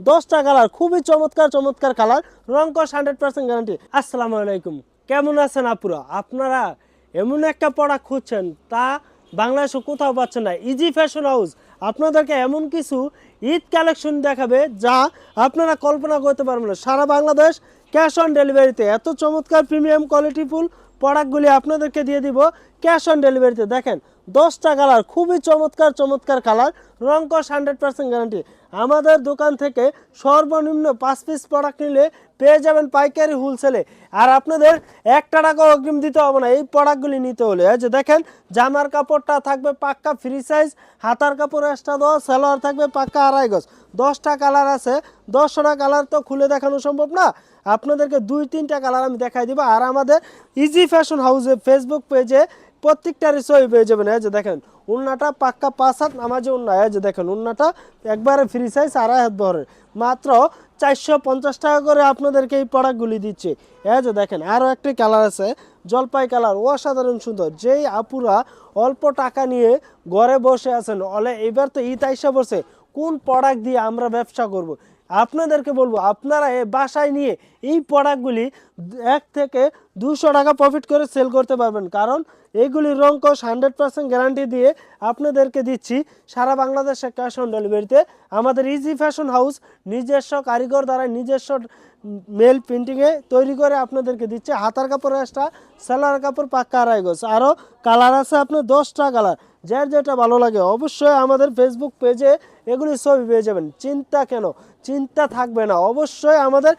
10টা কালার, খুবই চমৎকার চমৎকার কালার, রং কস 100% গ্যারান্টি। আসসালামু আলাইকুম, কেমন আছেন আপুরা? আপনারা এমন একটা প্রোডাক্ট খুঁজছেন, তা বাংলাদেশে কোথাও পাচ্ছেন না। ইজি ফ্যাশন হাউস আপনাদেরকে এমন কিছু ঈদ কালেকশন দেখাবে যা আপনারা কল্পনা করতে পারবেন না। সারা বাংলাদেশ ক্যাশ অন ডেলিভারিতে এত চমৎকার প্রিমিয়াম কোয়ালিটিফুল প্রোডাক্টগুলি আপনাদেরকে দিয়ে দিব ক্যাশ অন ডেলিভারিতে। দেখেন 10টা কালার, খুবই চমৎকার চমৎকার কালার, রং কস 100% গ্যারান্টি। আমাদের দোকান থেকে সর্বনিম্ন 5 পিস প্রোডাক্ট নিলে পেয়ে যাবেন পাইকারি হোলসেলে। আর আপনাদের 1 টাকাও অগ্রিম দিতে হবে না এই প্রোডাক্টগুলি নিতে হলে। এই যে দেখেন, জামার কাপড়টা থাকবে পাক্কা ফ্রি সাইজ, হাতার কাপড় এক্সট্রা দেওয়া, সালোয়ার থাকবে পাক্কা 2.5 গজ। 10টা কালার আছে, 10টা কালার তো খুলে দেখানো সম্ভব না, আপনাদেরকে 2-3টা কালার আমি দেখাই দিব। আর আমাদের ইজি ফ্যাশন হাউসে ফেসবুক পেজে প্রত্যেকটারই ছবি পেয়ে যাবেন। এই যে দেখেন, উন্নাটা পাক্কা 5 হাত নামাজে উন্না। এই যে দেখেন, উন্নাটা একবারে ফ্রি সাইজ, 2.5 হাত বহরের, মাত্র 450 টাকা করে আপনাদেরকে এই প্রোডাক্টগুলি দিচ্ছে। এই যে দেখেন, আরও একটি কালার আছে জলপাই কালার, অসাধারণ সুন্দর। যেই আপুরা অল্প টাকা নিয়ে ঘরে বসে আছেন, এবার তো ঈদ আইসা বসে, কোন প্রোডাক্ট দিয়ে আমরা ব্যবসা করব, আপনাদেরকে বলবো আপনারা বাসায় নিয়ে এই প্রোডাক্টগুলি 1 থেকে 200 টাকা প্রফিট করে সেল করতে পারবেন। কারণ এইগুলি রং কস 100% গ্যারান্টি দিয়ে আপনাদেরকে দিচ্ছি সারা বাংলাদেশে ক্যাশ অন ডেলিভারিতে। আমাদের ইজি ফ্যাশন হাউস নিজস্ব কারিগর দ্বারা নিজস্ব মেল প্রিন্টিংয়ে তৈরি করে আপনাদেরকে দিচ্ছে। হাতার কাপড় এক্সট্রা, সেলার কাপড় পাক্কা 2.5 গজ। আরও কালার আছে আপনার 10টা কালার, যার যেটা ভালো লাগে অবশ্যই আমাদের ফেসবুক পেজে এগুলি ছবি পেয়ে যাবেন। চিন্তা কেন, চিন্তা থাকবে না। অবশ্যই আমাদের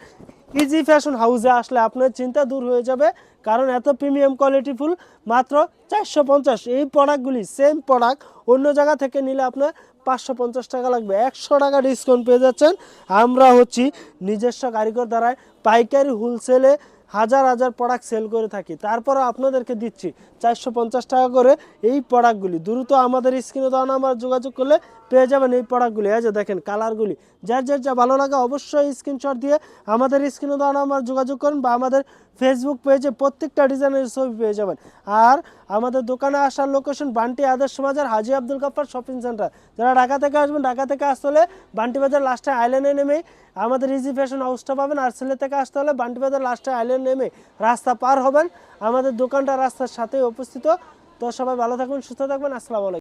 ইজি ফ্যাশন হাউসে আসলে আপনার চিন্তা দূর হয়ে যাবে, কারণ এত প্রিমিয়াম কোয়ালিটিফুল মাত্র 450। এই প্রোডাক্টগুলি সেম প্রোডাক্ট অন্য জায়গা থেকে নিলে আপনার 550 টাকা লাগবে, 100 টাকা ডিসকাউন্ট পেয়ে যাচ্ছেন। আমরা হচ্ছি নিজস্ব কারিগর দ্বারা পাইকারি হোলসেলে হাজার হাজার প্রোডাক্ট সেল করে থাকি, তারপরে আপনাদেরকে দিচ্ছি 450 টাকা করে এই প্রোডাক্টগুলি। দ্রুত আমাদের স্ক্রিনে দেওয়া নাম্বার যোগাযোগ করলে পেয়ে যাবেন এই প্রোডাক্টগুলি। এই যে দেখেন কালারগুলি, যার যার যা ভালো লাগে অবশ্যই স্ক্রিনশট দিয়ে আমাদের স্ক্রিনে দেওয়া নাম্বার যোগাযোগ করুন, বা আমাদের ফেসবুক পেজে প্রত্যেকটা ডিজাইনের ছবি পেয়ে যাবেন। আর আমাদের দোকানে আসার লোকেশন বান্টি আদর্শ বাজার, হাজি আব্দুল গাফফার শপিং সেন্টার। যারা ঢাকা থেকে আসবেন, ঢাকা থেকে আসতে হলে বান্টি বাজার লাস্টে আইল্যান্ডে নেমে আমাদের ইজি ফ্যাশন হাউসটা পাবেন। আর সিলেট থেকে আসতে হলে বান্টি বাজার লাস্টে আইল্যান্ড নেমে রাস্তা পার হবেন, আমাদের দোকানটা রাস্তার সাথেই উপস্থিত। তো সবাই ভালো থাকবেন, সুস্থ থাকবেন, আসসালামু আলাইকুম।